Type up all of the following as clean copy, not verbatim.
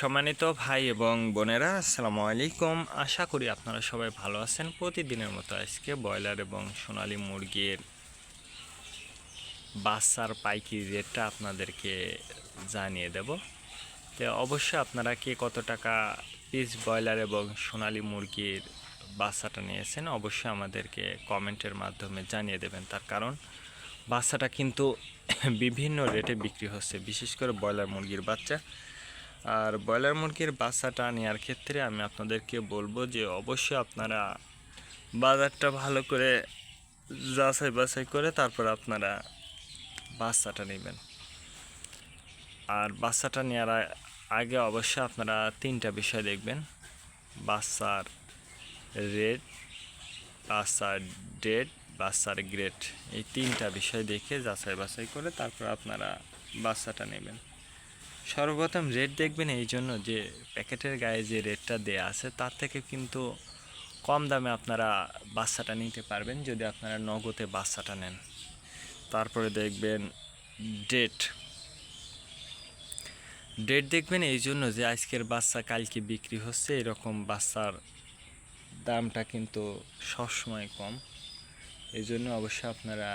সম্মানিত ভাই এবং বোনেরা, আসসালামু আলাইকুম। আশা করি আপনারা সবাই ভালো আছেন। প্রতিদিনের মতো আজকে ব্রয়লার এবং সোনালী মুরগির বাচ্চার পাইকারি রেটটা আপনাদেরকে জানিয়ে দেব। তো অবশ্যই আপনারা কে কত টাকা পিস ব্রয়লার এবং সোনালী মুরগির বাচ্চাটা নিয়েছেন অবশ্যই আমাদেরকে কমেন্টের মাধ্যমে জানিয়ে দেবেন। তার কারণ বাচ্চাটা কিন্তু বিভিন্ন রেটে বিক্রি হচ্ছে, বিশেষ করে ব্রয়লার মুরগির বাচ্চা। আর ব্রয়লার মুরগির বাচ্চাটা নেওয়ার ক্ষেত্রে আমি আপনাদেরকে বলবো যে অবশ্যই আপনারা বাজারটা ভালো করে যাচাই বাছাই করে তারপর আপনারা বাচ্চাটা নেবেন। আর বাচ্চাটা নেওয়ার আগে অবশ্যই আপনারা তিনটা বিষয় দেখবেন: বাচ্চার রেট, বাচ্চার ডেট, বাচ্চার গ্রেড। এই তিনটা বিষয় দেখে যাচাই বাছাই করে তারপর আপনারা বাচ্চাটা নেবেন। সর্বপ্রথম রেট দেখবেন এই জন্য যে প্যাকেটের গায়ে যে রেটটা দেয়া আছে তার থেকে কিন্তু কম দামে আপনারা বাচ্চাটা নিতে পারবেন যদি আপনারা নগদে বাচ্চাটা নেন। তারপরে দেখবেন ডেট। ডেট দেখবেন এই জন্য যে আজকের বাচ্চা কালকে বিক্রি হচ্ছে, এরকম বাচ্চার দামটা কিন্তু সবসময় কম। এই জন্য অবশ্যই আপনারা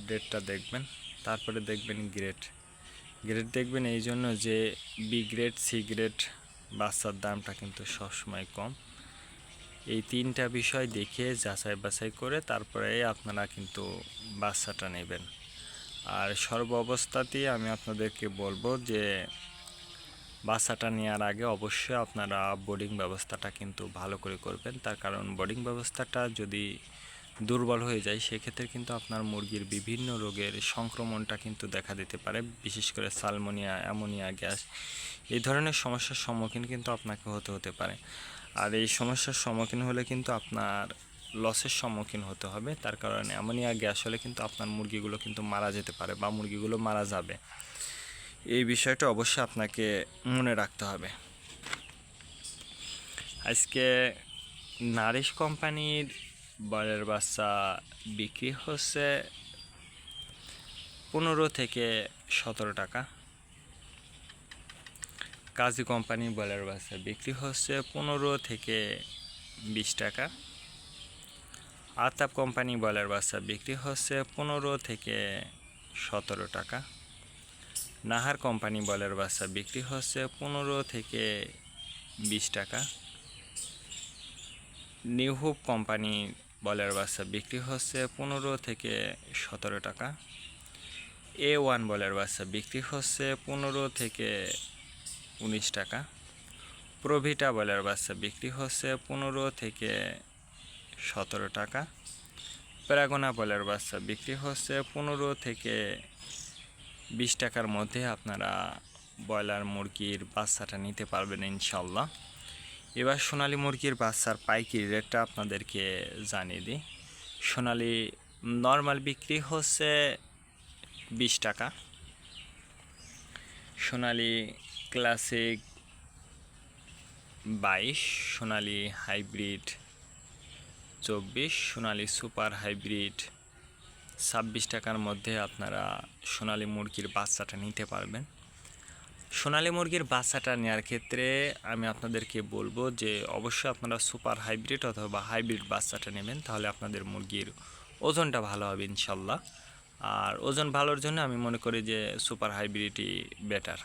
ডেটটা দেখবেন। তারপরে দেখবেন গ্রেড। গ্রেড দেখবেন এই জন্য যে বি গ্রেড, সি গ্রেড বাচ্চার দামটা কিন্তু সবসময় কম। এই তিনটা বিষয় দেখে যাচাই বাছাই করে তারপরে আপনারা কিন্তু বাচ্চাটা নেবেন। আর সর্ব অবস্থাতেই আমি আপনাদেরকে বলবো যে বাচ্চাটা নেওয়ার আগে অবশ্যই আপনারা বোর্ডিং ব্যবস্থাটা কিন্তু ভালো করে করবেন। তার কারণ বোর্ডিং ব্যবস্থাটা যদি দুর্বল হয়ে যায় সেক্ষেত্রে কিন্তু আপনার মুরগির বিভিন্ন রোগের সংক্রমণটা কিন্তু দেখা দিতে পারে, বিশেষ করে সালমোনিয়া, অ্যামোনিয়া গ্যাস, এই ধরনের সমস্যার সম্মুখীন কিন্তু আপনাকে হতে পারে। আর এই সমস্যার সম্মুখীন হলে কিন্তু আপনার লসের সম্মুখীন হতে হবে। তার কারণে অ্যামোনিয়া গ্যাস হলে কিন্তু আপনার মুরগিগুলো কিন্তু মারা যেতে পারে বা মুরগিগুলো মারা যাবে। এই বিষয়টা অবশ্যই আপনাকে মনে রাখতে হবে। আজকে নারিশ কোম্পানির ব্রয়লার বাচ্চা বিক্রি হচ্ছে 15 থেকে 17 টাকা। কাজী কোম্পানির ব্রয়লার বাচ্চা বিক্রি হচ্ছে 15 থেকে 20 টাকা। আতাপ কোম্পানি ব্রয়লার বাচ্চা বিক্রি হচ্ছে 15 থেকে 17 টাকা। নাহার কোম্পানি ব্রয়লার বাচ্চা বিক্রি হচ্ছে 15 থেকে 20 টাকা। নিউ হোপ কোম্পানি ব্রয়লার বাচ্চা বিক্রি হচ্ছে 15 থেকে 17 টাকা। A1 ব্রয়লার বাচ্চা বিক্রি হচ্ছে 15 থেকে 19 টাকা। প্রভিটা ব্রয়লার বাচ্চা বিক্রি হচ্ছে 15 থেকে 17 টাকা। প্যারাগোনা ব্রয়লার বাচ্চা বিক্রি হচ্ছে 15 থেকে 20 টাকার মধ্যে আপনারা ব্রয়লার মুরগির বাচ্চাটা নিতে পারবেন ইনশাল্লাহ। এবার সোনালী মুরগির বাচ্চার পাইকারি রেটটা আপনাদেরকে জানিয়ে দিই। সোনালী নর্মাল বিক্রি হচ্ছে 20 টাকা। সোনালী ক্লাসিক 22, সোনালী হাইব্রিড 24, সোনালী সুপার হাইব্রিড 26 টাকার মধ্যে আপনারা সোনালী মুরগির বাচ্চাটা নিতে পারবেন। সোনালী মুরগির বাচ্চাটা নেওয়ার ক্ষেত্রে আমি আপনাদেরকে বলবো যে অবশ্যই আপনারা সুপার হাইব্রিড অথবা হাইব্রিড বাচ্চাটা নেবেন, তাহলে আপনাদের মুরগির ওজনটা ভালো হবে ইনশাল্লাহ। আর ওজন ভালোর জন্য আমি মনে করি যে সুপার হাইব্রিডই বেটার।